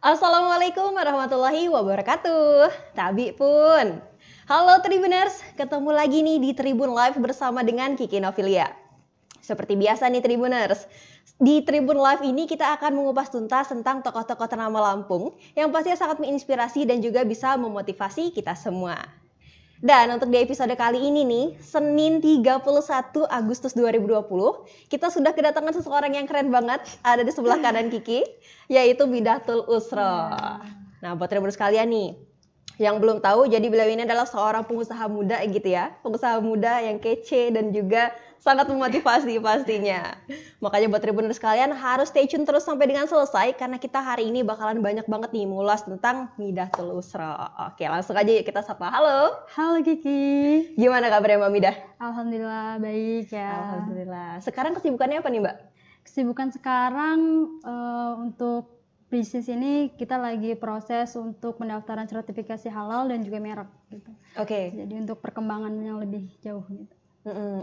Assalamualaikum warahmatullahi wabarakatuh. Tabi pun. Halo Tribuners, ketemu lagi nih di Tribun Live bersama dengan Kiki Novilia. Seperti biasa nih Tribuners, di Tribun Live ini kita akan mengupas tuntas tentang tokoh-tokoh ternama Lampung yang pastinya sangat menginspirasi dan juga bisa memotivasi kita semua. Dan untuk di episode kali ini nih, Senin 31 Agustus 2020, kita sudah kedatangan seseorang yang keren banget, ada di sebelah kanan Kiki, yaitu Midatul Usro. Nah, buat Tribuners sekalian nih, yang belum tahu, jadi beliau ini adalah seorang pengusaha muda gitu ya, pengusaha muda yang kece dan juga sangat memotivasi pastinya. Makanya buat Tribuners sekalian harus stay tune terus sampai dengan selesai karena kita hari ini bakalan banyak banget nih mengulas tentang Midatul Usro. Oke, langsung aja yuk kita sapa. Halo. Halo Kiki. Gimana kabarnya Mbak Midah? Alhamdulillah baik ya. Alhamdulillah. Sekarang kesibukannya apa nih Mbak? Kesibukan sekarang untuk bisnis ini kita lagi proses untuk pendaftaran sertifikasi halal dan juga merek gitu. Oke. Jadi untuk perkembangan yang lebih jauh gitu.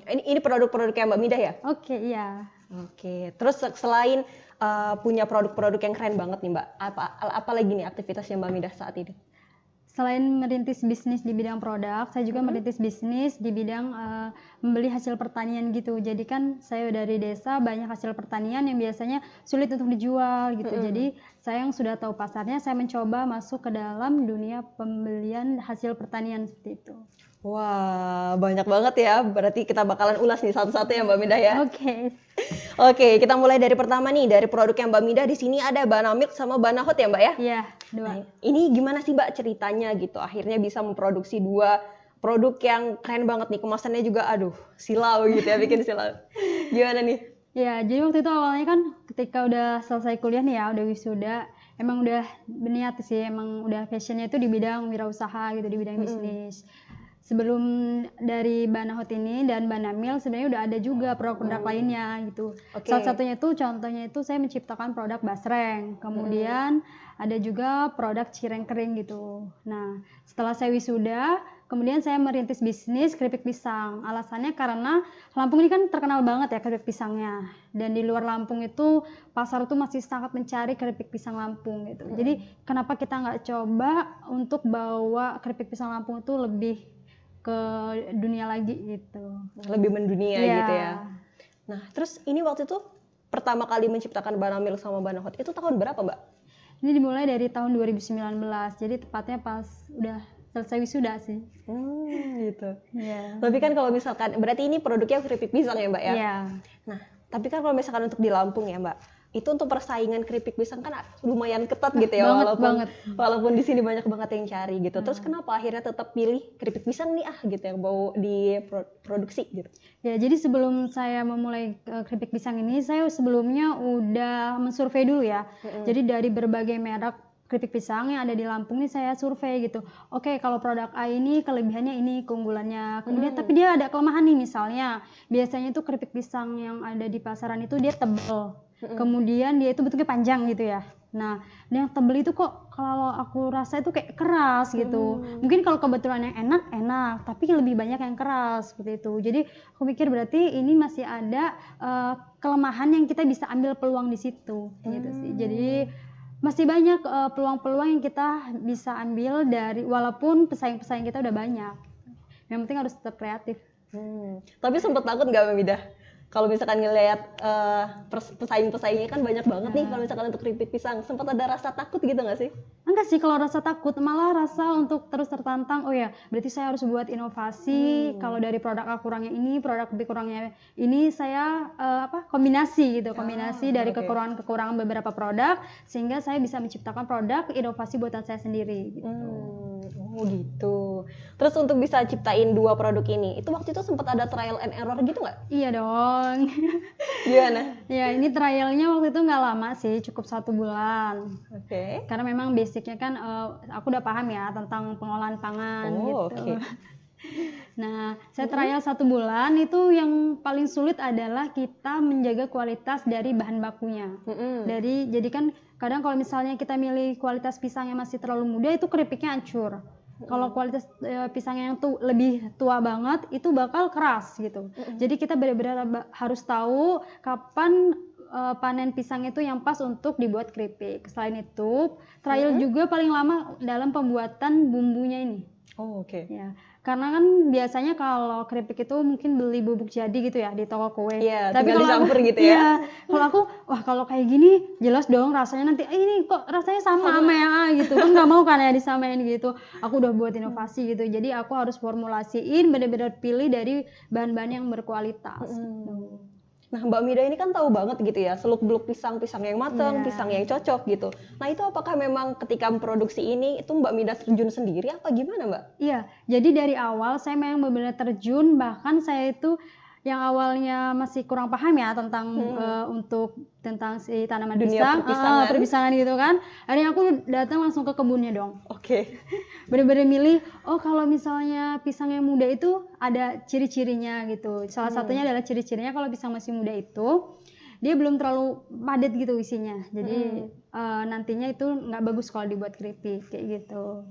Ini produk-produk yang Mbak Midah ya? Oke, iya. Oke. Terus selain punya produk-produk yang keren banget nih Mbak, apa lagi nih aktivitasnya Mbak Midah saat ini? Selain merintis bisnis di bidang produk, saya juga merintis bisnis di bidang membeli hasil pertanian gitu. Jadi kan saya dari desa banyak hasil pertanian yang biasanya sulit untuk dijual gitu. Jadi saya yang sudah tahu pasarnya, saya mencoba masuk ke dalam dunia pembelian hasil pertanian seperti itu. Wah, banyak banget ya. Berarti kita bakalan ulas nih satu-satu ya Mbak Midah ya. Oke. Oke, kita mulai dari pertama nih, dari produk yang Mbak Midah. Di sini ada Banamilk sama Banahot ya Mbak ya? Iya, dua. Nah, ini gimana sih Mbak ceritanya gitu? Akhirnya bisa memproduksi dua produk yang keren banget nih. Kemasannya juga aduh, silau gitu ya, bikin silau. Gimana nih? Ya, jadi waktu itu awalnya kan ketika udah selesai kuliah nih ya, udah wisuda, emang udah berniat sih, emang udah passionnya itu di bidang wirausaha gitu, di bidang bisnis. Sebelum dari Banahot ini dan Banamil sebenarnya udah ada juga produk-produk lainnya gitu. Oke. Salah satunya itu contohnya itu saya menciptakan produk basreng. Kemudian ada juga produk cireng kering gitu. Nah, setelah saya wisuda, kemudian saya merintis bisnis keripik pisang. Alasannya karena Lampung ini kan terkenal banget ya keripik pisangnya. Dan di luar Lampung itu pasar tuh masih sangat mencari keripik pisang Lampung gitu. Jadi kenapa kita nggak coba untuk bawa keripik pisang Lampung itu lebih ke dunia lagi gitu. Lebih mendunia Iya. gitu ya. Nah, terus ini waktu itu pertama kali menciptakan Banamilk sama Banahot itu tahun berapa Mbak? Ini dimulai dari tahun 2019, jadi tepatnya pas udah selesai wisuda sih. Gitu. Iya. Tapi kan kalau misalkan, berarti ini produknya keripik pisang ya Mbak ya? Iya. Nah, tapi kan kalau misalkan untuk di Lampung ya Mbak, itu untuk persaingan keripik pisang kan lumayan ketat gitu ya, walaupun di sini banyak banget yang cari gitu. Terus kenapa akhirnya tetap pilih keripik pisang nih gitu yang mau diproduksi gitu? Ya, jadi sebelum saya memulai keripik pisang ini, saya sebelumnya udah mensurvei dulu ya. Jadi dari berbagai merek keripik pisang yang ada di Lampung nih saya survei gitu. Oke, kalau produk A ini kelebihannya ini, keunggulannya. Kemudian tapi dia ada kelemahan nih misalnya. Biasanya tuh keripik pisang yang ada di pasaran itu dia tebal. Kemudian dia itu bentuknya panjang gitu ya. Nah, yang tebal itu kok kalau aku rasa itu kayak keras gitu. Mungkin kalau kebetulan yang enak, tapi lebih banyak yang keras seperti itu. Jadi aku mikir berarti ini masih ada kelemahan yang kita bisa ambil peluang di situ gitu sih. Jadi masih banyak peluang-peluang yang kita bisa ambil dari walaupun pesaing-pesaing kita udah banyak. Yang penting harus tetap kreatif. Tapi sempat takut nggak Mbak Midah? Kalau misalkan ngelihat pesaing-pesaingnya kan banyak banget nih kalau misalkan untuk keripik pisang, sempat ada rasa takut gitu nggak sih? Enggak sih kalau rasa takut, malah rasa untuk terus tertantang. Oh ya, berarti saya harus buat inovasi. Kalau dari produk A kurangnya ini, produk B kurangnya ini, saya kombinasi gitu, kombinasi dari kekurangan beberapa produk sehingga saya bisa menciptakan produk inovasi buatan saya sendiri. Gitu. Oh gitu. Terus untuk bisa ciptain dua produk ini, itu waktu itu sempat ada trial and error gitu nggak? Iya dong. Gimana? Ya ini trialnya waktu itu nggak lama sih, cukup 1 bulan. Oke. Karena memang basicnya kan aku udah paham ya tentang pengolahan pangan gitu. Oke. Nah, saya trial 1 bulan itu yang paling sulit adalah kita menjaga kualitas dari bahan bakunya. Jadi kan kadang kalau misalnya kita milih kualitas pisang yang masih terlalu muda itu keripiknya hancur. Kalau kualitas pisangnya yang lebih tua banget itu bakal keras gitu. Jadi kita benar-benar harus tahu kapan panen pisang itu yang pas untuk dibuat keripik. Selain itu, trial juga paling lama dalam pembuatan bumbunya ini. Oh, oke. Ya, karena kan biasanya kalau keripik itu mungkin beli bubuk jadi gitu ya di toko kue. Iya, Tapi tinggal kalau dicampur aku, gitu ya. iya, kalau aku, wah kalau kayak gini jelas dong rasanya nanti, ini kok rasanya sama yang A gitu kan, nggak mau kan ya disamain gitu. Aku udah buat inovasi gitu, jadi aku harus formulasiin bener-bener pilih dari bahan-bahan yang berkualitas. Gitu. Nah, Mbak Mida ini kan tahu banget gitu ya, seluk-beluk pisang yang matang, Iya. pisang yang cocok gitu. Nah, itu apakah memang ketika memproduksi ini itu Mbak Mida terjun sendiri apa gimana, Mbak? Iya, jadi dari awal saya memang benar-benar terjun, bahkan saya itu yang awalnya masih kurang paham ya tentang tentang si tanaman Dunia pisang, perpisangan. perpisangan gitu kan. Akhirnya aku datang langsung ke kebunnya dong. Oke. Bener-bener milih, oh kalau misalnya pisang yang muda itu ada ciri-cirinya gitu. Salah satunya adalah ciri-cirinya kalau pisang masih muda itu dia belum terlalu padat gitu isinya. Jadi nantinya itu nggak bagus kalau dibuat keripik kayak gitu.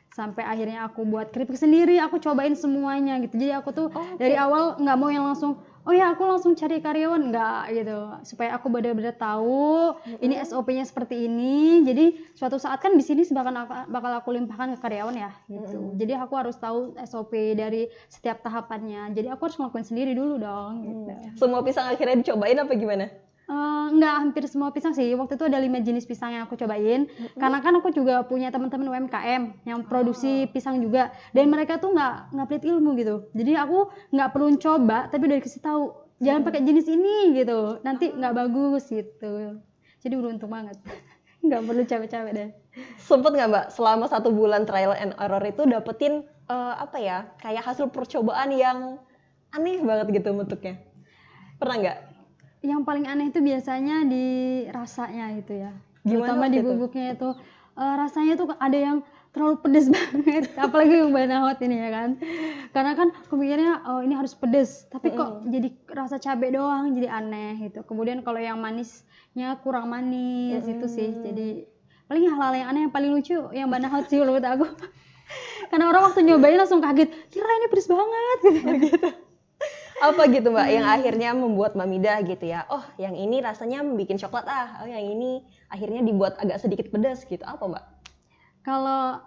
Sampai akhirnya aku buat keripik sendiri, aku cobain semuanya gitu. Jadi aku tuh dari awal nggak mau yang langsung, oh ya aku langsung cari karyawan, nggak gitu. Supaya aku benar-benar tahu ini SOP-nya seperti ini. Jadi suatu saat kan di sini bakal aku limpahkan ke karyawan ya gitu. Jadi aku harus tahu SOP dari setiap tahapannya. Jadi aku harus ngelakuin sendiri dulu dong gitu. Semua pisang akhirnya dicobain apa gimana? Enggak, hampir semua pisang sih. Waktu itu ada 5 jenis pisang yang aku cobain. Karena kan aku juga punya teman-teman UMKM yang produksi pisang juga. Dan mereka tuh nggak pelit ilmu gitu. Jadi aku nggak perlu coba, tapi udah dikasih tahu jangan pakai jenis ini gitu. Nanti nggak bagus gitu. Jadi beruntung banget. Nggak perlu capek-capek deh. Sempet nggak Mbak selama 1 bulan trial and error itu dapetin apa ya, kayak hasil percobaan yang aneh banget gitu bentuknya? Pernah nggak? Yang paling aneh itu biasanya di rasanya gitu ya. Gimana Terutama di waktu itu? bubuknya itu rasanya tuh ada yang terlalu pedes banget, apalagi yang banahot ini ya kan. Karena kan aku mikirnya oh ini harus pedes, tapi kok jadi rasa cabai doang, jadi aneh gitu. Kemudian kalau yang manisnya kurang manis itu sih. Jadi paling hal-hal yang aneh yang paling lucu yang banahot sih menurut aku. Karena orang waktu nyobain langsung kaget, kira ini pedes banget gitu. Apa gitu Mbak yang akhirnya membuat Mbak Mida gitu ya, oh yang ini rasanya bikin coklat oh yang ini akhirnya dibuat agak sedikit pedas gitu, apa Mbak? Kalau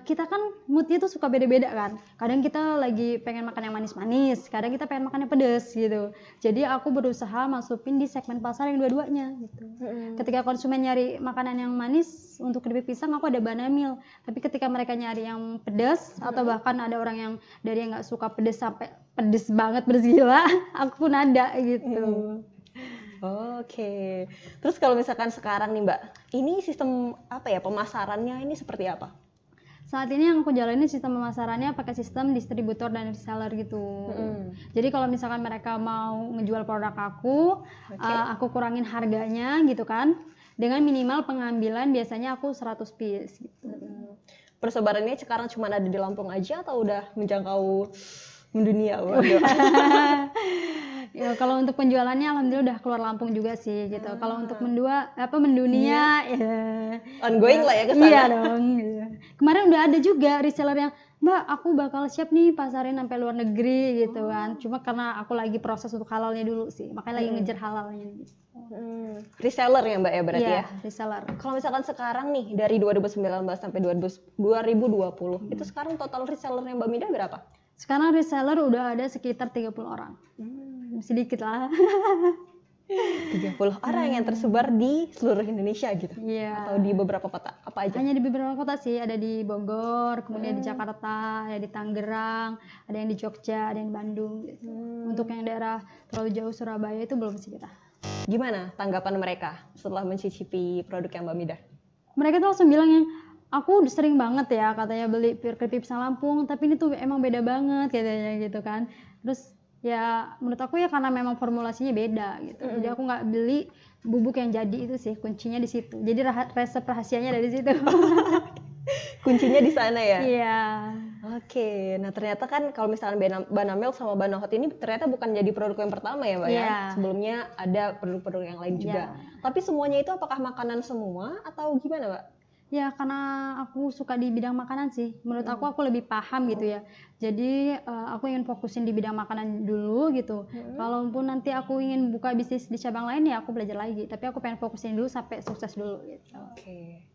kita kan moodnya tuh suka beda-beda kan. Kadang kita lagi pengen makan yang manis-manis, kadang kita pengen makan yang pedas gitu. Jadi aku berusaha masukin di segmen pasar yang dua-duanya gitu. Ketika konsumen nyari makanan yang manis untuk keripik pisang, aku ada Banamil. Tapi ketika mereka nyari yang pedas atau bahkan ada orang yang dari yang nggak suka pedas sampai pedas banget, pedas gila, aku pun ada gitu. Oke. Terus kalau misalkan sekarang nih Mbak, ini sistem apa ya pemasarannya ini seperti apa? Saat ini yang aku jalani sistem pemasarannya pakai sistem distributor dan reseller gitu. Jadi kalau misalkan mereka mau ngejual produk aku kurangin harganya gitu kan. Dengan minimal pengambilan biasanya aku 100 piece gitu. Persebarannya sekarang cuma ada di Lampung aja atau udah menjangkau mendunia? Waduh. Ya, kalau untuk penjualannya alhamdulillah udah keluar Lampung juga sih gitu. Kalau untuk mendunia ya Ongoing lah ya ke sana. iya dong gitu. Kemarin udah ada juga reseller yang Mbak aku bakal siap nih pasarin sampai luar negeri gitu kan. Cuma karena aku lagi proses untuk halalnya dulu sih, makanya lagi ngejar halalnya gitu. Reseller ya Mbak ya berarti ya? Reseller. Kalau misalkan sekarang nih dari 2019 sampai 2020 itu sekarang total reseller yang Mbak Mida berapa? Sekarang reseller udah ada sekitar 30 orang. Sedikit lah. 30 orang yang tersebar di seluruh Indonesia gitu? Iya. Atau di beberapa kota? Apa aja? Hanya di beberapa kota sih, ada di Bogor, kemudian di Jakarta, ada di Tangerang, ada yang di Jogja, ada yang di Bandung gitu. Untuk yang daerah terlalu jauh Surabaya itu belum sih kita. Gimana tanggapan mereka setelah mencicipi produk yang Mbak Mida? Mereka tuh langsung bilang yang aku sering banget ya katanya beli keripik pisang Lampung, tapi ini tuh emang beda banget katanya gitu kan. Terus ya menurut aku ya karena memang formulasinya beda gitu. Jadi aku nggak beli bubuk yang jadi itu sih, kuncinya di situ. Jadi resep rahasianya dari situ. Kuncinya di sana ya? Iya. Oke, nah ternyata kan kalau misalnya Banamel sama Banahot ini ternyata bukan jadi produk yang pertama ya Mbak ya? Sebelumnya ada produk-produk yang lain juga. Tapi semuanya itu apakah makanan semua atau gimana Mbak? Ya karena aku suka di bidang makanan sih. Menurut aku lebih paham gitu ya. Jadi aku ingin fokusin di bidang makanan dulu gitu. Kalaupun nanti aku ingin buka bisnis di cabang lain ya aku belajar lagi. Tapi aku pengen fokusin dulu sampai sukses dulu gitu. Oke.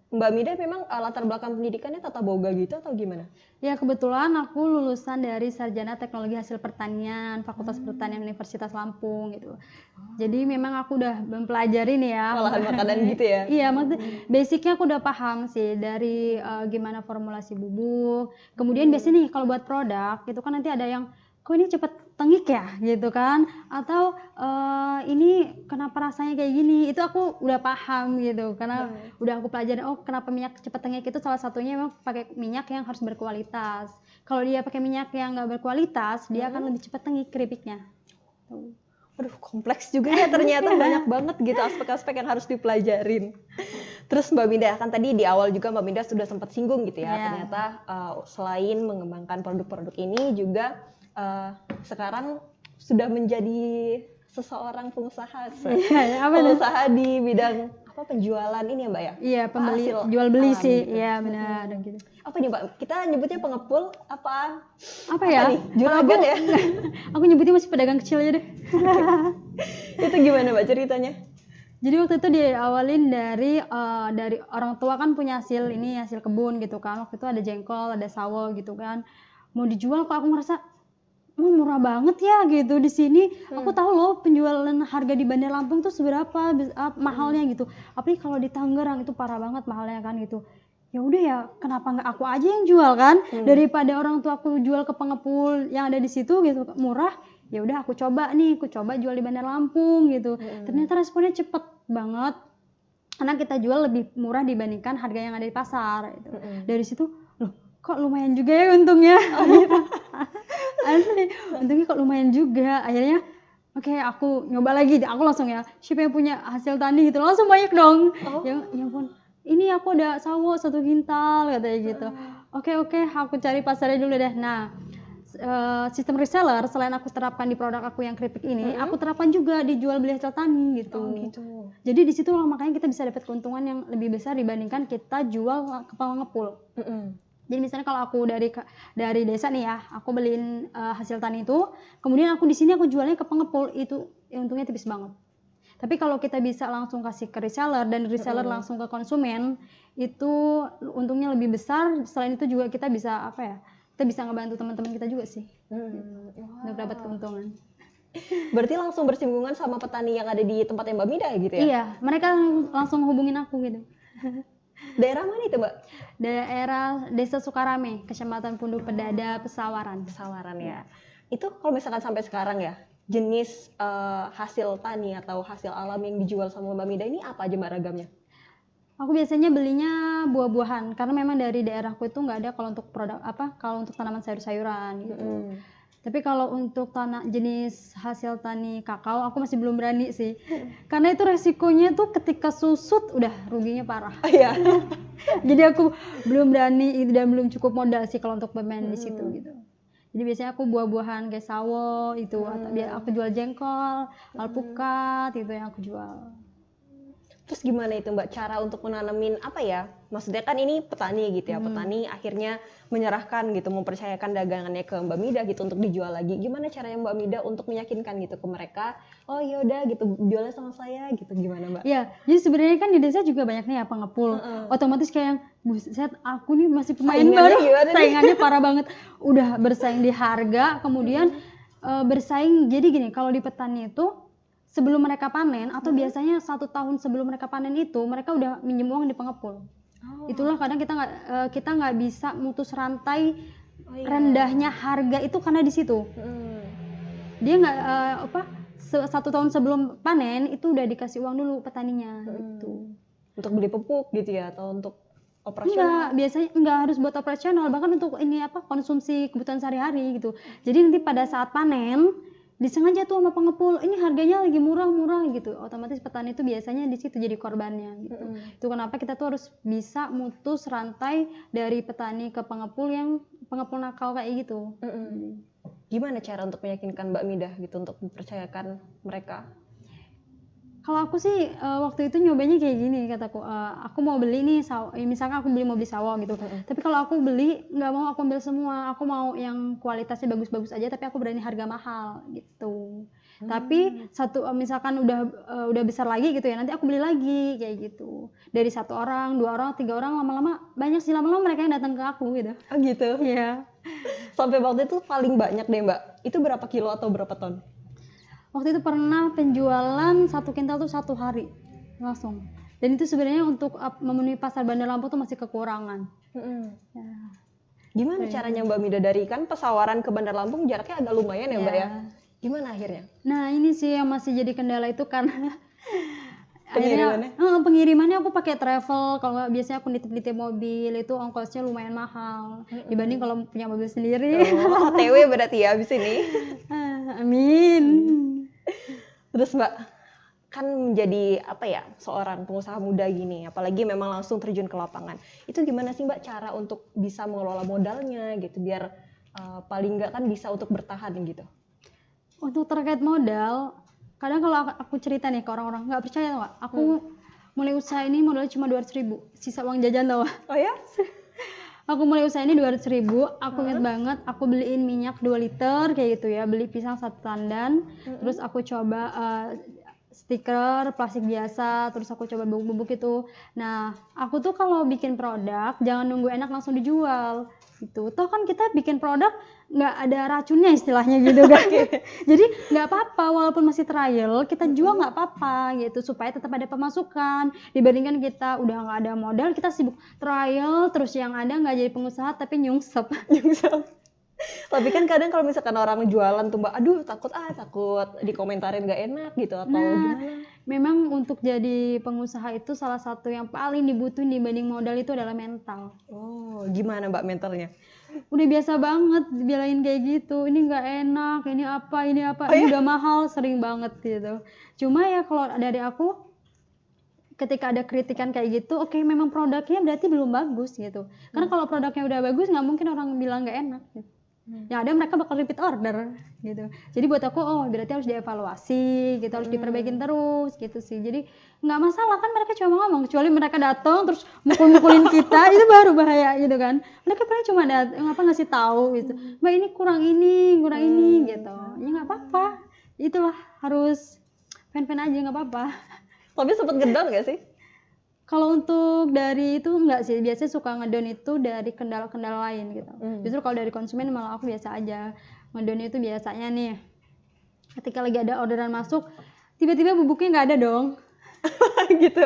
Mbak Mida memang latar belakang pendidikannya tata boga gitu atau gimana? Ya kebetulan aku lulusan dari Sarjana Teknologi Hasil Pertanian Fakultas Pertanian Universitas Lampung gitu. Jadi memang aku udah mempelajari nih ya Olahan makanan gitu ya? Iya, maksudnya basicnya aku udah paham sih dari gimana formulasi bubuk. Kemudian biasanya nih kalau buat produk itu kan nanti ada yang kok ini cepet tengik ya gitu kan, atau ini kenapa rasanya kayak gini, itu aku udah paham gitu karena udah aku pelajarin. Oh kenapa minyak cepet tengik itu salah satunya memang pakai minyak yang harus berkualitas. Kalau dia pakai minyak yang nggak berkualitas dia akan lebih cepet tengik keripiknya. Waduh, kompleks juga ya ternyata, banyak banget gitu aspek-aspek yang harus dipelajarin. Terus Mbak Mida, kan tadi di awal juga Mbak Mida sudah sempat singgung gitu ya, ternyata selain mengembangkan produk-produk ini juga sekarang sudah menjadi seseorang pengusaha, pengusaha di bidang penjualan ini ya Mbak ya? Iya, pembeli, jual beli sih, gitu. Iya benar gitu. Apa nih Mbak? Kita nyebutnya pengepul apa ya? Juragan ya? Aku nyebutnya masih pedagang kecil aja deh. Itu gimana Mbak ceritanya? Jadi waktu itu diawalin dari orang tua kan punya hasil kebun gitu kan. Waktu itu ada jengkol, ada sawo gitu kan. Mau dijual kok aku ngerasa murah banget ya gitu di sini. Aku tahu loh penjualan harga di Bandar Lampung tuh seberapa mahalnya gitu. Apalagi kalau di Tangerang itu parah banget mahalnya kan gitu. Ya udah ya, kenapa nggak aku aja yang jual kan? Daripada orang tua aku jual ke pengepul yang ada di situ gitu murah. Ya udah aku coba jual di Bandar Lampung gitu. Ternyata responnya cepet banget. Karena kita jual lebih murah dibandingkan harga yang ada di pasar gitu. Dari situ loh kok lumayan juga ya untungnya. Asli, untungnya kok lumayan juga. Akhirnya oke, aku nyoba lagi. Aku langsung ya, siapa yang punya hasil tani gitu, langsung banyak dong. Ya ampun, ini aku ada sawo 1 kintal katanya gitu. Oke, aku cari pasarnya dulu deh. Nah, sistem reseller selain aku terapkan di produk aku yang keripik ini, aku terapkan juga di jual beli hasil tani gitu. Jadi di situ makanya kita bisa dapat keuntungan yang lebih besar dibandingkan kita jual ke pengepul. Jadi misalnya kalau aku dari desa nih ya, aku beliin hasil tani itu, kemudian aku di sini aku jualnya ke pengepul, itu ya untungnya tipis banget. Tapi kalau kita bisa langsung kasih ke reseller dan reseller langsung ke konsumen, itu untungnya lebih besar. Selain itu juga kita bisa kita bisa ngebantu teman-teman kita juga sih untuk dapat keuntungan. Berarti langsung bersinggungan sama petani yang ada di tempatnya Mbak Mida gitu ya? Iya, mereka langsung hubungin aku gitu. Daerah mana itu Mbak? Daerah Desa Sukarame, Kecamatan Punduk Pedada, Pesawaran ya. Itu kalau misalkan sampai sekarang ya, jenis hasil tani atau hasil alam yang dijual sama Mbak Mida ini apa aja Mbak ragamnya? Aku biasanya belinya buah-buahan karena memang dari daerahku itu nggak ada kalau untuk produk kalau untuk tanaman sayur-sayuran gitu. Tapi kalau untuk jenis hasil tani kakao aku masih belum berani sih. Karena itu resikonya tuh ketika susut udah ruginya parah. Iya. Jadi aku belum berani dan belum cukup modal sih kalau untuk bermain di situ gitu. Jadi biasanya aku buah-buahan kayak sawo itu atau aku jual jengkol, alpukat itu yang aku jual. Terus gimana itu Mbak cara untuk menanamin maksudnya kan ini petani gitu ya, petani akhirnya menyerahkan gitu, mempercayakan dagangannya ke Mbak Mida gitu untuk dijual lagi. Gimana caranya Mbak Mida untuk meyakinkan gitu ke mereka, oh yaudah gitu jualnya sama saya gitu, gimana Mbak? Iya, jadi sebenarnya kan di desa juga banyak nih ya pengepul. Otomatis kayak yang buset aku nih masih pemain baru, saingannya parah banget. Udah bersaing di harga, kemudian bersaing. Jadi gini, kalau di petani itu sebelum mereka panen atau biasanya 1 tahun sebelum mereka panen itu mereka udah minjem uang di pengepul. Itulah kadang kita nggak bisa mutus rantai rendahnya harga itu karena di situ. Dia nggak 1 tahun sebelum panen itu udah dikasih uang dulu petaninya gitu. Untuk beli pupuk gitu ya atau untuk operasional? Biasanya enggak harus buat operasional, bahkan untuk konsumsi kebutuhan sehari-hari gitu. Jadi nanti pada saat panen disengaja tuh sama pengepul, ini harganya lagi murah gitu. Otomatis petani itu biasanya di situ jadi korbannya gitu. Itu kenapa kita tuh harus bisa mutus rantai dari petani ke pengepul yang pengepul nakal kayak gitu. Gimana cara untuk meyakinkan Mbak Mida gitu untuk mempercayakan mereka? Kalau aku sih waktu itu nyobanya kayak gini kataku, aku mau beli nih misalkan aku mau beli sawo gitu. Tapi kalau aku beli nggak mau aku ambil semua, aku mau yang kualitasnya bagus-bagus aja tapi aku berani harga mahal gitu. Tapi misalkan udah besar lagi gitu ya, nanti aku beli lagi kayak gitu. Dari 1 orang, 2 orang, 3 orang, lama-lama banyak sih, lama-lama mereka yang datang ke aku gitu. Oh gitu. Iya. Sampai waktu itu paling banyak deh Mbak. Itu berapa kilo atau berapa ton? Waktu itu pernah penjualan 1 kintal tuh 1 hari langsung. Dan itu sebenarnya untuk memenuhi pasar Bandar Lampung tuh masih kekurangan. Ya. Gimana caranya Mbak Midadari? Kan pesawaran ke Bandar Lampung jaraknya agak lumayan ya Mbak ya? Gimana akhirnya? Nah ini sih yang masih jadi kendala itu karena Pengirimannya? pengirimannya aku pakai travel. Kalau nggak, biasanya aku nitip mobil, itu ongkosnya lumayan mahal dibanding kalau punya mobil sendiri. Oh, OTW berarti ya abis ini. Amin. Terus Mbak, kan menjadi seorang pengusaha muda gini, apalagi memang langsung terjun ke lapangan. Itu gimana sih Mbak cara untuk bisa mengelola modalnya gitu, biar paling nggak kan bisa untuk bertahan gitu? Untuk terkait modal, kadang kalau aku cerita nih ke orang-orang nggak percaya tau gak? Aku mulai usaha ini modalnya cuma 200.000, sisa uang jajan tau gak? Oh ya? Aku mulai usaha ini 200.000, aku inget banget, aku beliin minyak 2 liter kayak gitu ya, beli pisang 1 tandan, terus aku coba stiker plastik biasa, terus aku coba bubuk-bubuk itu. Nah, aku tuh kalau bikin produk jangan nunggu enak langsung dijual gitu. Toh kan kita bikin produk nggak ada racunnya istilahnya gitu kan. Jadi nggak apa-apa walaupun masih trial, kita jual nggak apa-apa gitu supaya tetap ada pemasukan. Dibandingkan kita udah nggak ada modal, kita sibuk trial terus yang ada nggak jadi pengusaha tapi nyungsep. Tapi kan kadang kalau misalkan orang jualan tuh Mbak, aduh takut dikomentarin nggak enak gitu atau gimana? Memang untuk jadi pengusaha itu salah satu yang paling dibutuhin dibanding modal itu adalah mental. Oh, gimana Mbak mentalnya? Udah biasa banget dibilangin kayak gitu, ini nggak enak, ini apa, ini udah mahal, sering banget gitu. Cuma ya kalau dari aku, ketika ada kritikan kayak gitu, oke, memang produknya berarti belum bagus gitu. Karena kalau produknya udah bagus, nggak mungkin orang bilang nggak enak gitu. Yang ada mereka bakal repeat order gitu. Jadi buat aku, berarti harus dievaluasi gitu, harus diperbaikin terus gitu sih. Jadi nggak masalah kan, mereka cuma ngomong, kecuali mereka datang terus mukul-mukulin kita, itu baru bahaya gitu kan. Mereka paling cuma ngasih tahu gitu, Mbak ini kurang ini gitu. Ya nggak apa-apa, itulah harus fan-fan aja, nggak apa-apa. Tapi sempet ngedon nggak sih? Kalau untuk dari itu enggak sih, biasanya suka ngedon itu dari kendala-kendala lain gitu. Justru kalau dari konsumen malah aku biasa aja. Ngedonnya itu biasanya nih, ketika lagi ada orderan masuk, tiba-tiba bubuknya nggak ada dong. Gitu.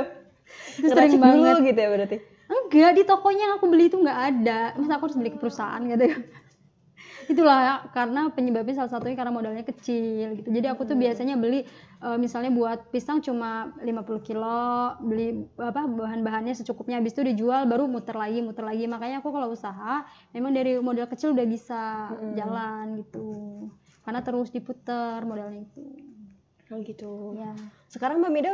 Itu sering banget. Dulu gitu ya berarti? Enggak, di tokonya yang aku beli itu nggak ada. Masa aku harus beli ke perusahaan gitu. Itulah karena penyebabnya salah satunya karena modalnya kecil gitu. Jadi aku tuh biasanya beli misalnya buat pisang cuma 50 kilo, beli bahan-bahannya secukupnya, habis itu dijual baru muter lagi. Makanya aku kalau usaha memang dari modal kecil udah bisa jalan gitu. Karena terus diputer modalnya itu. Oh gitu. Ya. Sekarang Mbak Mida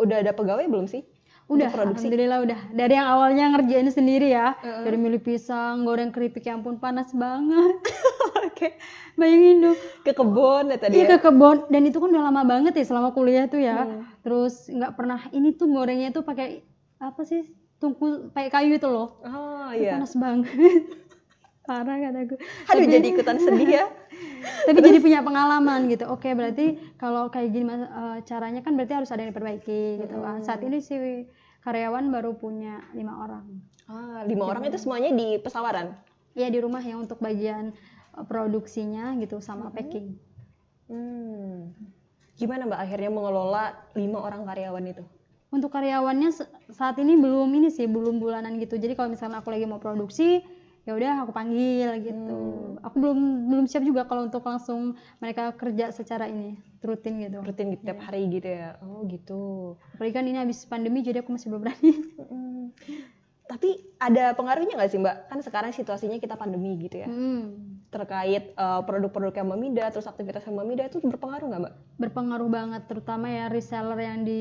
udah ada pegawai belum sih? Udah, alhamdulillah udah. Dari yang awalnya ngerjain sendiri ya, dari milih pisang, goreng keripik, ya ampun panas banget. Oke. Bayangin dong. Ke kebun ya tadi ya? Iya, ke kebun, dan itu kan udah lama banget ya selama kuliah tuh ya. Terus nggak pernah, ini tuh gorengnya tuh pakai apa sih? Tungku pakai kayu itu loh. Oh iya. Panas banget. Parah kataku. Aduh, jadi ikutan sedih ya. Tapi jadi punya pengalaman gitu. Oke, berarti kalau kayak gini caranya kan berarti harus ada yang diperbaiki gitu kan. Saat ini si karyawan baru punya 5 orang. 5 orang itu semuanya di pesawaran? Iya, di rumah yang untuk bagian produksinya gitu sama packing. Gimana Mbak akhirnya mengelola 5 orang karyawan itu? Untuk karyawannya saat ini belum bulanan gitu. Jadi kalau misalnya aku lagi mau produksi, ya udah aku panggil gitu. Aku belum siap juga kalau untuk langsung mereka kerja secara rutin gitu. Rutin gitu, tiap hari gitu ya. Oh gitu. Apalagi kan ini habis pandemi, jadi aku masih belum berani. Tapi ada pengaruhnya nggak sih Mbak? Kan sekarang situasinya kita pandemi gitu ya. Terkait produk-produk yang Mbak Mida, terus aktivitas yang Mbak Mida itu berpengaruh nggak Mbak? Berpengaruh banget, terutama ya reseller yang di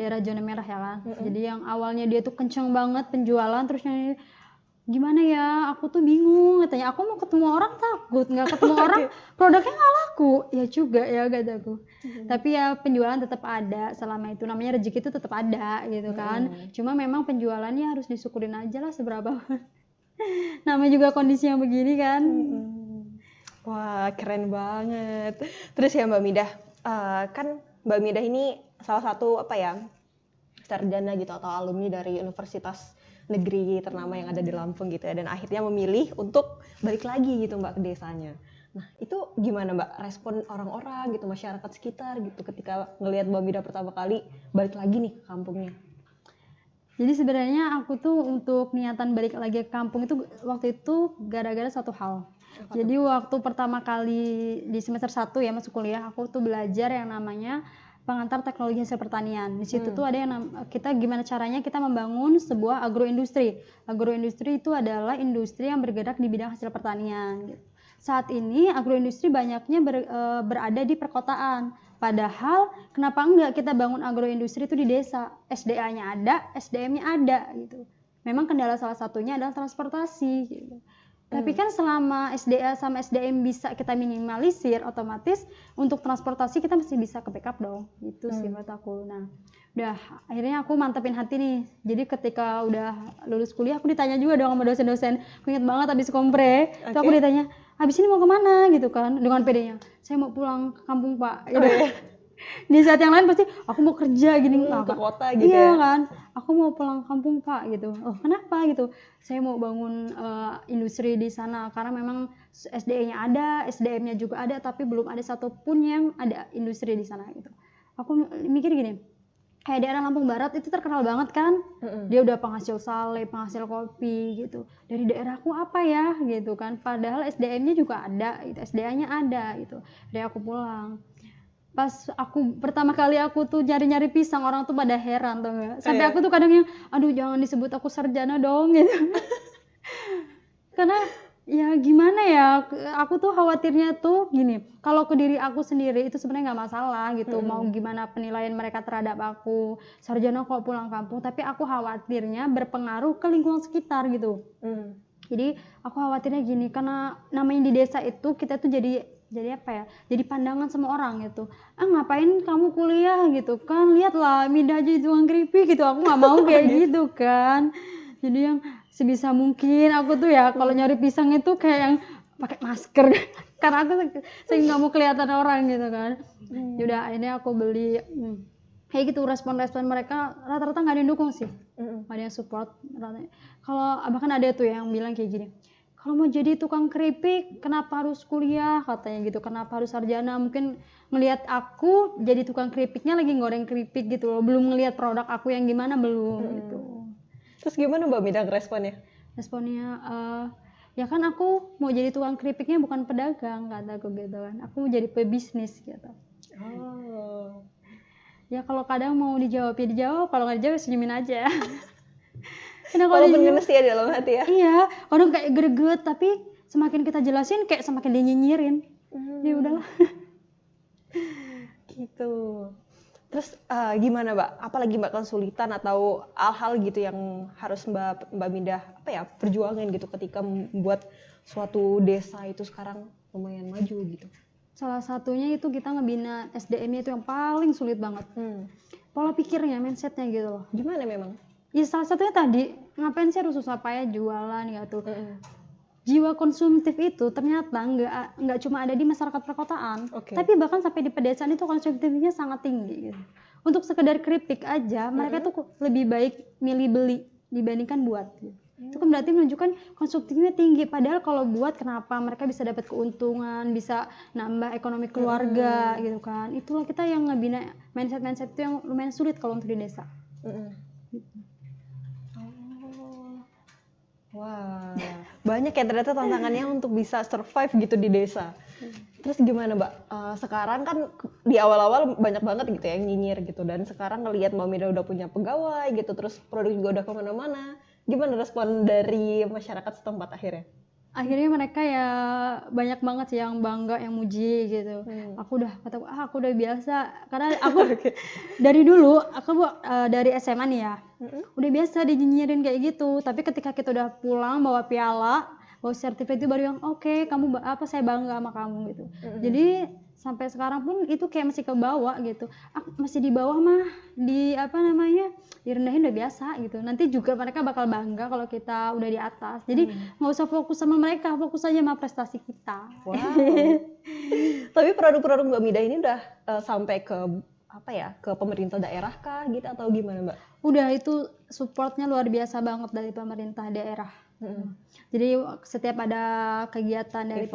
daerah zona merah ya kan. Jadi yang awalnya dia tuh kenceng banget penjualan, terus yang gimana ya, aku tuh bingung, katanya aku mau ketemu orang takut, nggak ketemu orang produknya nggak laku. Ya juga ya kataku. Tapi ya penjualan tetap ada selama itu, namanya rezeki itu tetap ada gitu kan. Cuma memang penjualannya harus disyukurin aja lah seberapa. Namanya juga kondisi yang begini kan. Wah, keren banget. Terus ya Mbak Midah, kan Mbak Midah ini salah satu sarjana gitu atau alumni dari universitas negeri ternama yang ada di Lampung gitu ya, dan akhirnya memilih untuk balik lagi gitu Mbak ke desanya. Nah itu gimana Mbak respon orang-orang gitu, masyarakat sekitar gitu ketika ngelihat Mbak Midah pertama kali balik lagi nih ke kampungnya? Jadi sebenarnya aku tuh untuk niatan balik lagi ke kampung itu waktu itu gara-gara satu hal. Jadi waktu pertama kali di semester 1 ya masuk kuliah, aku tuh belajar yang namanya pengantar teknologi hasil pertanian. Di situ tuh ada yang kita gimana caranya kita membangun sebuah agroindustri. Agroindustri itu adalah industri yang bergerak di bidang hasil pertanian. Gitu. Saat ini agroindustri banyaknya berada di perkotaan. Padahal kenapa enggak kita bangun agroindustri itu di desa? SDA-nya ada, SDM-nya ada gitu. Memang kendala salah satunya adalah transportasi gitu. Tapi kan selama SDA sama SDM bisa kita minimalisir, otomatis untuk transportasi kita masih bisa ke backup dong. Gitu sih menurut aku. Nah, udah akhirnya aku mantepin hati nih. Jadi ketika udah lulus kuliah aku ditanya juga dong sama dosen-dosen. Aku inget banget habis kompre, itu aku ditanya, habis ini mau kemana gitu kan, dengan PD-nya. Saya mau pulang ke kampung Pak. Gitu. Di saat yang lain pasti aku mau kerja gini ke kota gitu iya ya kan, aku mau pulang kampung Pak gitu. Oh kenapa gitu, saya mau bangun industri di sana karena memang SDE-nya ada, SDM-nya juga ada, tapi belum ada satupun yang ada industri di sana gitu. Aku mikir gini, kayak daerah Lampung Barat itu terkenal banget kan, dia udah penghasil sale, penghasil kopi gitu. Dari daerahku apa ya gitu kan, padahal SDM-nya juga ada, gitu. SDA-nya ada gitu. Dari aku pulang. Pas aku pertama kali aku tuh nyari-nyari pisang, orang tuh pada heran tuh nggak, sampai aku tuh kadang yang aduh jangan disebut aku sarjana dong gitu. Karena ya gimana ya, aku tuh khawatirnya tuh gini, kalau ke diri aku sendiri itu sebenarnya nggak masalah gitu, mau gimana penilaian mereka terhadap aku sarjana kok pulang kampung, tapi aku khawatirnya berpengaruh ke lingkungan sekitar gitu. Jadi aku khawatirnya gini, karena namanya di desa itu kita tuh jadi apa ya, jadi pandangan sama orang gitu, ngapain kamu kuliah gitu kan, lihatlah Midah aja tukang keripik gitu. Aku nggak mau kayak gitu kan. Jadi yang sebisa mungkin aku tuh ya kalau nyari pisang itu kayak yang pakai masker karena aku saya nggak mau kelihatan orang gitu kan. Yaudah akhirnya aku beli kayak gitu. Respon mereka rata-rata nggak ada yang dukung sih, nggak ada yang support. Kalau bahkan ada tuh yang bilang kayak gini, kalau mau jadi tukang keripik kenapa harus kuliah katanya gitu, kenapa harus sarjana. Mungkin ngelihat aku jadi tukang keripiknya lagi goreng keripik gitu loh, belum ngelihat produk aku yang gimana, belum gitu. Terus gimana Mbak Midah responnya? Ya kan aku mau jadi tukang keripiknya bukan pedagang kataku gitu kan, aku mau jadi pebisnis gitu. Ya kalau kadang mau dijawab ya dijawab, kalau nggak dijawab senyumin aja. Walaupun ngenes ya dalam hati ya. Iya, kadang kayak greget, tapi semakin kita jelasin kayak semakin dia nyinyirin. Ya udahlah. Gitu. Terus gimana Mbak? Apalagi Mbak kesulitan atau hal-hal gitu yang harus Mbak Midah perjuangin gitu ketika membuat suatu desa itu sekarang lumayan maju gitu? Salah satunya itu kita ngebina SDM-nya itu yang paling sulit banget. Pola pikirnya, mindsetnya gitu loh. Gimana memang? Ya salah satunya tadi, ngapain sih harus susah payah jualan gitu. Jiwa konsumtif itu ternyata nggak cuma ada di masyarakat perkotaan, tapi bahkan sampai di pedesaan itu konsumtifnya sangat tinggi gitu. Untuk sekedar keripik aja mereka tuh lebih baik milih beli dibandingkan buat gitu. Itu kan berarti menunjukkan konsumtifnya tinggi, padahal kalau buat kenapa mereka bisa dapat keuntungan, bisa nambah ekonomi keluarga gitu kan. Itulah kita yang ngebina mindset itu yang lumayan sulit kalau untuk di desa. Wah, banyak ya ternyata tantangannya untuk bisa survive gitu di desa. Terus gimana Mbak? Sekarang kan di awal-awal banyak banget gitu ya yang nyinyir gitu, dan sekarang ngelihat Mbak Midah udah punya pegawai gitu, terus produk juga udah kemana-mana. Gimana respon dari masyarakat setempat akhirnya? akhirnya mereka ya banyak banget sih yang bangga, yang muji gitu. Aku udah biasa karena aku dari dulu dari SMA nih ya, udah biasa dinyinyirin kayak gitu. Tapi ketika kita udah pulang bawa piala, bawa sertifikat itu baru yang oke, kamu saya bangga sama kamu gitu. Jadi sampai sekarang pun itu kayak masih ke bawah gitu. Masih di bawah mah direndahin udah biasa gitu. Nanti juga mereka bakal bangga kalau kita udah di atas. Jadi nggak usah fokus sama mereka, fokus aja sama prestasi kita. Wow. Tapi produk-produk Mbak Mida ini udah sampai ke ke pemerintah daerah kah gitu atau gimana Mbak? Udah, itu supportnya luar biasa banget dari pemerintah daerah. Jadi setiap ada kegiatan dari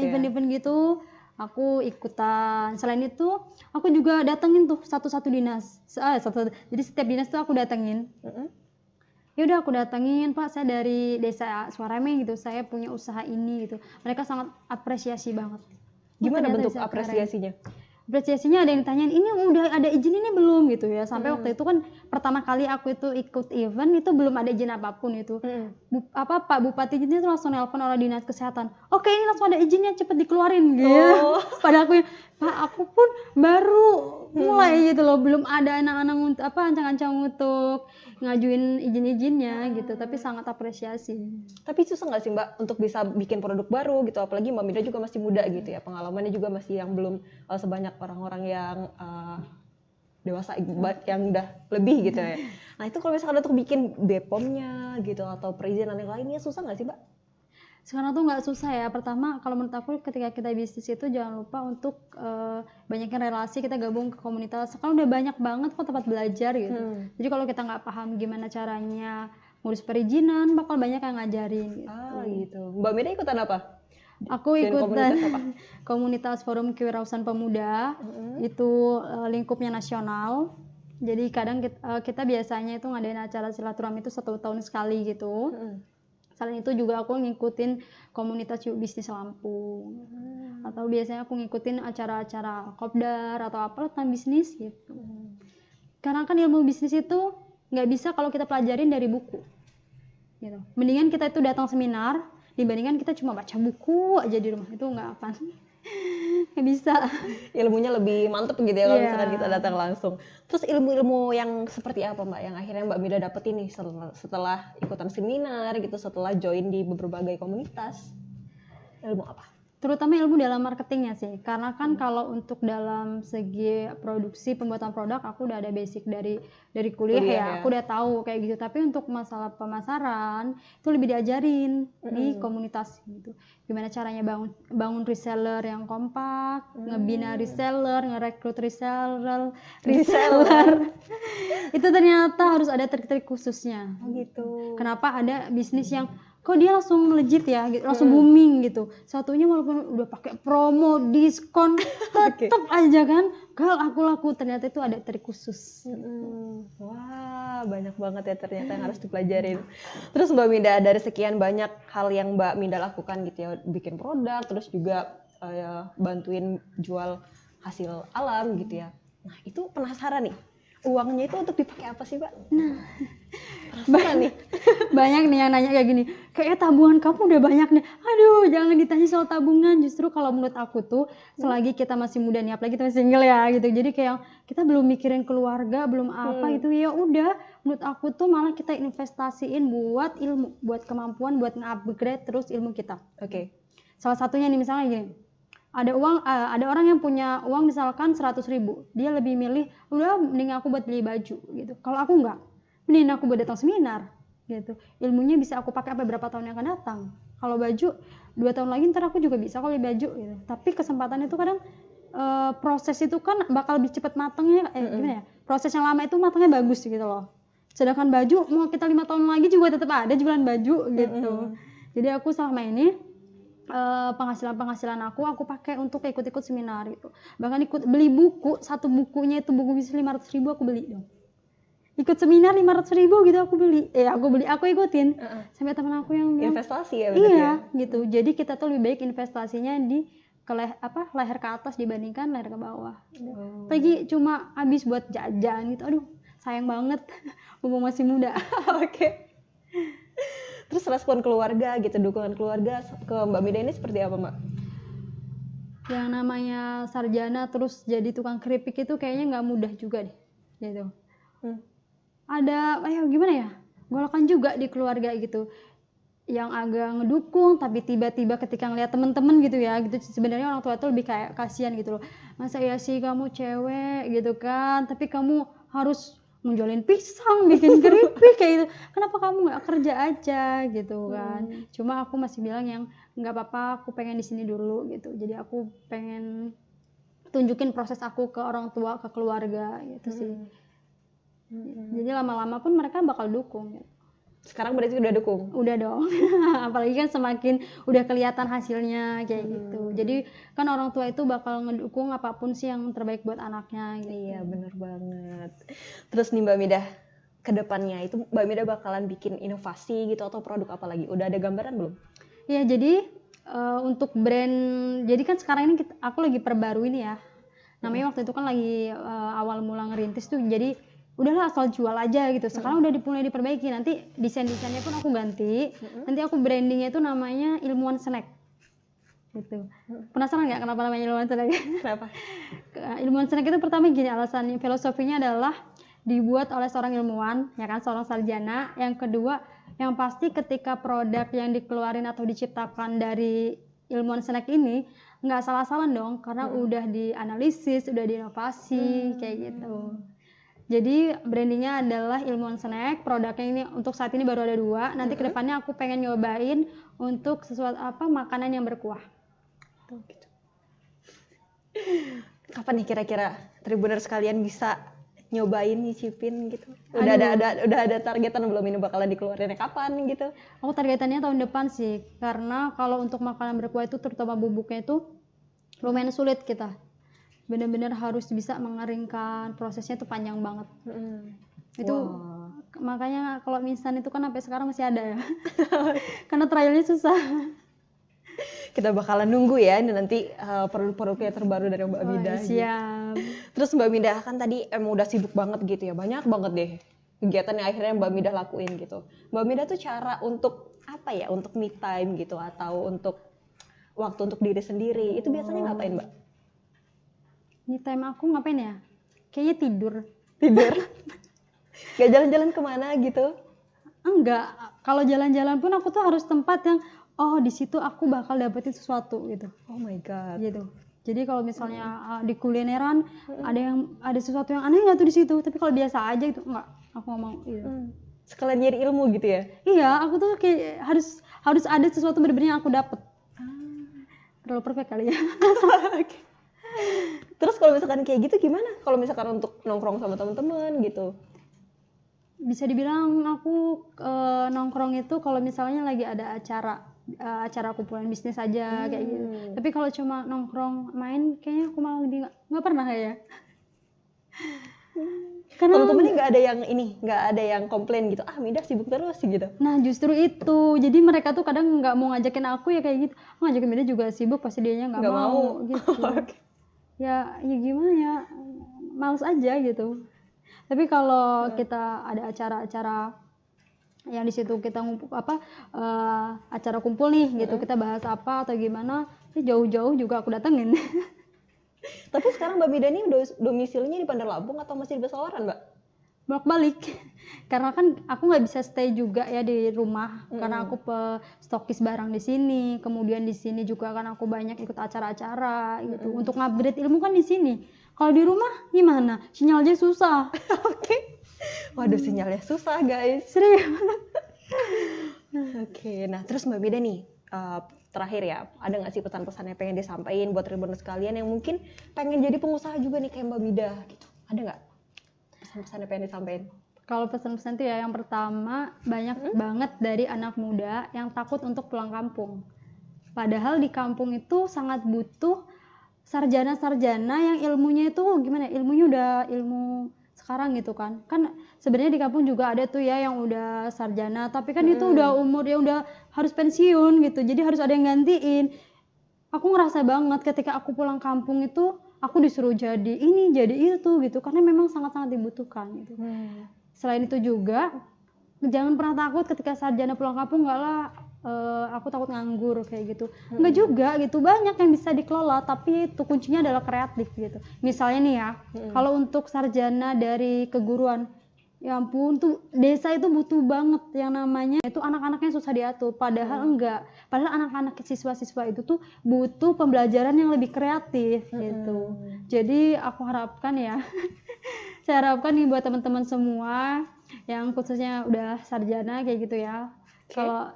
event-event gitu, aku ikutan. Selain itu, aku juga datengin tuh satu-satu dinas. Jadi setiap dinas tuh aku datengin. Ya udah, aku datengin, Pak, saya dari desa Suarame gitu, saya punya usaha ini gitu. Mereka sangat apresiasi banget. Gimana bentuk apresiasinya? Apresiasinya ada yang tanyain, ini udah ada izin ini belum gitu ya. Sampai waktu itu kan pertama kali aku itu ikut event itu belum ada izin apapun itu. Pak Bupati itu langsung nelpon oleh dinas kesehatan. Oke, ini langsung ada izinnya, cepet dikeluarin gitu. Padahal aku pun baru mulai gitu loh, belum ada anak-anak ancang-ancang untuk ngajuin izin-izinnya gitu, tapi sangat apresiasi. Tapi susah nggak sih Mbak untuk bisa bikin produk baru gitu, apalagi Mbak Mida juga masih muda gitu ya, pengalamannya juga masih yang belum sebanyak orang-orang yang dewasa yang udah lebih gitu ya. Nah itu kalau misalkan untuk bikin BPOM-nya gitu atau perizinan yang lainnya susah nggak sih Mbak? Sekarang tuh nggak susah ya. Pertama, kalau menurut aku ketika kita bisnis itu jangan lupa untuk banyakin relasi, kita gabung ke komunitas. Sekarang udah banyak banget kok tempat belajar gitu. Jadi kalau kita nggak paham gimana caranya ngurus perizinan, bakal banyak yang ngajarin gitu. Gitu. Mbak Mida ikutan apa? Aku ikutan komunitas Forum Kewirausahaan Pemuda. Itu lingkupnya nasional. Jadi kadang kita biasanya itu ngadain acara silaturahmi itu 1 tahun sekali gitu. Selain itu juga aku ngikutin komunitas Yuk Bisnis Lampung. Atau biasanya aku ngikutin acara-acara kopdar atau apa tentang bisnis gitu. Karena kan ilmu bisnis itu nggak bisa kalau kita pelajarin dari buku. Gitu. Mendingan kita itu datang seminar dibandingkan kita cuma baca buku aja di rumah, itu nggak apa. Nggak bisa. Ilmunya lebih mantep gitu ya kalau misalkan kita datang langsung. Terus ilmu-ilmu yang seperti apa Mbak yang akhirnya Mbak Mida dapet ini setelah ikutan seminar gitu, setelah join di berbagai komunitas? Ilmu apa? Terutama ilmu dalam marketingnya sih, karena kan kalau untuk dalam segi produksi pembuatan produk aku udah ada basic dari kuliah ya, aku udah tahu kayak gitu. Tapi untuk masalah pemasaran itu lebih diajarin di komunitas gitu. Gimana caranya bangun reseller yang kompak, ngebina reseller, ngerekrut reseller. Itu ternyata harus ada trik-trik ksusnya. Gitu. Kenapa ada bisnis yang kok dia langsung melejit ya, gitu, langsung booming gitu. Satunya walaupun udah pakai promo, diskon, tetap aja kan kalau aku laku, ternyata itu ada trik khusus. Wah, banyak banget ya ternyata yang harus dipelajarin. Terus Mbak Mida, dari sekian banyak hal yang Mbak Mida lakukan gitu ya, bikin produk, terus juga bantuin jual hasil alam gitu ya. Nah itu penasaran nih, uangnya itu untuk dipakai apa sih Mbak? Nah, banyak nih yang nanya kayak gini, kayaknya tabungan kamu udah banyak nih. Aduh, jangan ditanya soal tabungan. Justru kalau menurut aku tuh selagi kita masih muda nih, apalagi kita masih single ya gitu, jadi kayak kita belum mikirin keluarga, belum apa gitu, ya udah menurut aku tuh malah kita investasiin buat ilmu, buat kemampuan, buat nge-upgrade terus ilmu kita. Salah satunya nih misalnya gini, ada orang yang punya uang misalkan 100.000, dia lebih milih udah mending aku buat beli baju gitu. Kalau aku enggak, mending aku buat datang seminar gitu. Ilmunya bisa aku pakai berapa tahun yang akan datang. Kalau baju 2 tahun lagi ntar aku juga bisa kalau beli baju gitu. Tapi kesempatan itu kadang proses itu kan bakal lebih cepat matangnya, gimana ya? Proses yang lama itu matangnya bagus gitu loh. Sedangkan baju mau kita 5 tahun lagi juga tetap ada jualan baju gitu. Jadi aku selama ini penghasilan aku pakai untuk ikut-ikut seminar gitu. Bahkan ikut beli buku, satu bukunya itu buku bisnis 500.000 aku beli dong. Ikut seminar 500.000 gitu aku ikutin. Sampai teman aku yang bilang, investasi ya iya ya? Gitu. Jadi kita tuh lebih baik investasinya di leher ke atas dibandingkan leher ke bawah. Pergi cuma habis buat jajan gitu. Aduh, sayang banget mumpung masih muda. Oke. Terus respon keluarga gitu, dukungan keluarga ke Mbak Mida ini seperti apa, Mbak? Yang namanya sarjana terus jadi tukang keripik itu kayaknya nggak mudah juga deh, gitu. Ada, gimana ya, golakan juga di keluarga gitu, yang agak ngedukung tapi tiba-tiba ketika ngeliat temen-temen gitu ya, gitu sebenarnya orang tua tuh lebih kayak kasihan gitu loh, masa ya sih kamu cewek gitu kan, tapi kamu harus menjualin pisang, bikin keripik kayak gitu, kenapa kamu nggak kerja aja gitu kan. Cuma aku masih bilang yang nggak apa-apa, aku pengen di sini dulu gitu, jadi aku pengen tunjukin proses aku ke orang tua, ke keluarga gitu sih. Jadi lama-lama pun mereka bakal dukung gitu. Sekarang berarti udah dukung? Udah dong. Apalagi kan semakin udah kelihatan hasilnya kayak gitu. Jadi kan orang tua itu bakal ngedukung apapun sih yang terbaik buat anaknya gitu. Iya, bener banget. Terus nih Mbak Mida, ke depannya itu Mbak Mida bakalan bikin inovasi gitu atau produk apa lagi? Udah ada gambaran belum? Iya, jadi untuk brand, jadi kan sekarang ini aku lagi perbaruin ya. Namanya waktu itu kan lagi awal mula ngerintis tuh, jadi udahlah asal jual aja gitu. Sekarang udah mulai diperbaiki, nanti desain-desainnya pun aku ganti. Nanti aku brandingnya itu namanya Ilmuwan Snack gitu. Penasaran nggak kenapa namanya Ilmuwan Snack? Kenapa? Ilmuwan Snack itu pertama gini, alasannya, filosofinya adalah dibuat oleh seorang ilmuwan, ya kan, seorang sarjana. Yang kedua, yang pasti ketika produk yang dikeluarin atau diciptakan dari Ilmuwan Snack ini nggak salah-salah dong, karena udah dianalisis, udah diinovasi kayak gitu. Jadi brandingnya adalah Ilmuwan Snack. Produknya ini untuk saat ini baru ada 2. Nanti kedepannya aku pengen nyobain untuk sesuatu makanan yang berkuah. Gitu. Kapan nih kira-kira Tribuners sekalian bisa nyobain, nyicipin gitu? Udah ada targetan belum ini bakalan dikeluarinnya kapan gitu? Aku targetannya tahun depan sih, karena kalau untuk makanan berkuah itu terutama bubuknya itu lumayan sulit kita. Benar-benar harus bisa mengeringkan, prosesnya itu panjang banget. Itu makanya kalau mie instan itu kan sampai sekarang masih ada ya. Karena trialnya susah. Kita bakalan nunggu ya ini nanti produk-produknya terbaru dari Mbak Mida. Siap. Terus Mbak Mida kan tadi emang udah sibuk banget gitu ya, banyak banget deh kegiatan yang akhirnya Mbak Mida lakuin gitu. Mbak Mida tuh cara untuk apa ya, untuk me time gitu atau untuk waktu untuk diri sendiri itu biasanya ngapain Mbak? Me time aku ngapain ya? Kayaknya tidur. Gak jalan-jalan kemana gitu? Enggak, kalau jalan-jalan pun aku tuh harus tempat yang di situ aku bakal dapetin sesuatu gitu. Oh my god. Gitu. Jadi kalau misalnya di kulineran ada sesuatu yang aneh nggak tuh di situ, tapi kalau biasa aja itu enggak, aku nggak mau gitu. Sekalian nyari ilmu gitu ya? Iya, aku tuh kayak harus ada sesuatu bener-bener yang aku dapet. Terlalu perfect kali ya. Terus kalau misalkan kayak gitu gimana? Kalau misalkan untuk nongkrong sama teman-teman gitu? Bisa dibilang aku nongkrong itu kalau misalnya lagi ada acara kumpulan bisnis aja kayak gitu. Tapi kalau cuma nongkrong main kayaknya aku malah lebih nggak pernah ya. Karena temen-temennya nggak ada yang komplain gitu, Mida sibuk terus gitu. Nah justru itu, jadi mereka tuh kadang nggak mau ngajakin aku ya kayak gitu, ngajakin Mida juga sibuk pasti dianya nggak mau gitu. ya gimana ya, males aja gitu. Tapi kalau kita ada acara-acara yang di situ kita acara kumpul nih gitu, kita bahas apa atau gimana, jauh-jauh juga aku datengin. Tapi sekarang Mbak Mida ini domisilinya di Bandar Lampung atau masih di Basawaran, Mbak? Bolak-balik. Karena kan aku nggak bisa stay juga ya di rumah, karena aku stokis barang di sini. Kemudian di sini juga kan aku banyak ikut acara-acara gitu. Untuk ngupgrade ilmu kan di sini. Kalau di rumah gimana? Sinyalnya susah. Oke. Waduh, sinyalnya susah, guys. Serius. Oke, nah terus Mbak Mida nih, terakhir ya, ada nggak sih pesan-pesan yang pengen disampaikan buat Tribuners sekalian yang mungkin pengen jadi pengusaha juga nih kayak Mbak Mida gitu? Ada nggak pesan-pesan yang pengen disampaikan? Kalau pesan-pesan tuh ya, yang pertama banyak banget dari anak muda yang takut untuk pulang kampung. Padahal di kampung itu sangat butuh sarjana-sarjana yang ilmunya itu gimana? Ilmunya udah ilmu sekarang gitu kan. Kan sebenarnya di kampung juga ada tuh ya yang udah sarjana, tapi kan itu udah umur ya udah harus pensiun gitu. Jadi harus ada yang gantiin. Aku ngerasa banget ketika aku pulang kampung itu aku disuruh jadi ini, jadi itu gitu, karena memang sangat-sangat dibutuhkan gitu. Selain itu juga jangan pernah takut ketika sarjana pulang kampung, enggak lah aku takut nganggur kayak gitu. Enggak juga gitu, banyak yang bisa dikelola, tapi itu kuncinya adalah kreatif gitu. Misalnya nih ya, kalau untuk sarjana dari keguruan, ya ampun tuh desa itu butuh banget yang namanya itu anak-anaknya susah diatur, padahal enggak. Padahal anak-anak siswa-siswa itu tuh butuh pembelajaran yang lebih kreatif gitu. Jadi aku harapkan ya, saya harapkan nih buat teman-teman semua yang khususnya udah sarjana kayak gitu ya.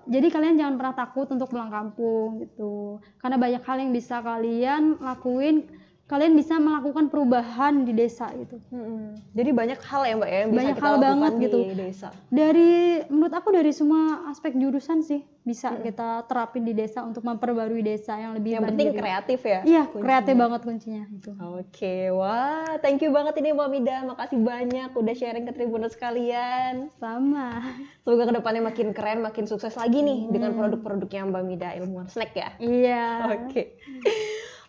Jadi kalian jangan pernah takut untuk pulang kampung gitu. Karena banyak hal yang bisa kalian lakuin, kalian bisa melakukan perubahan di desa gitu. Jadi banyak hal ya Mbak ya yang bisa Banyak kita hal lakukan banget di gitu. desa. Menurut aku dari semua aspek jurusan sih bisa kita terapin di desa untuk memperbarui desa yang lebih Yang penting mandiri. kreatif ya. Iya, kreatif banget kuncinya itu. Oke, wah, thank you banget ini Mbak Mida. Makasih banyak udah sharing ke Tribuners sekalian. Sama. Semoga kedepannya makin keren, makin sukses lagi nih dengan produk-produknya Mbak Mida Ilmuwan Snack ya. Iya.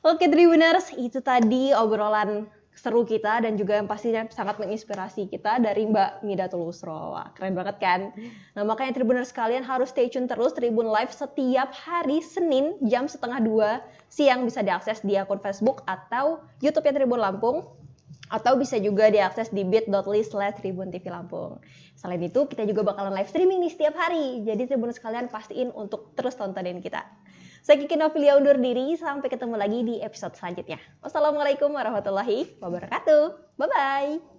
Oke Tribuners, itu tadi obrolan seru kita dan juga yang pastinya sangat menginspirasi kita dari Mbak Mida Tulusro. Wah, keren banget kan? Nah, makanya Tribuners sekalian harus stay tune terus Tribun Live setiap hari Senin jam 1:30 siang, bisa diakses di akun Facebook atau YouTube-nya Tribun Lampung, atau bisa juga diakses di bit.ly/Tribun TV Lampung. Selain itu, kita juga bakalan live streaming nih setiap hari. Jadi Tribuners sekalian pastiin untuk terus tontonin kita. Saya Kiki Novilia undur diri, sampai ketemu lagi di episode selanjutnya. Wassalamualaikum warahmatullahi wabarakatuh. Bye-bye.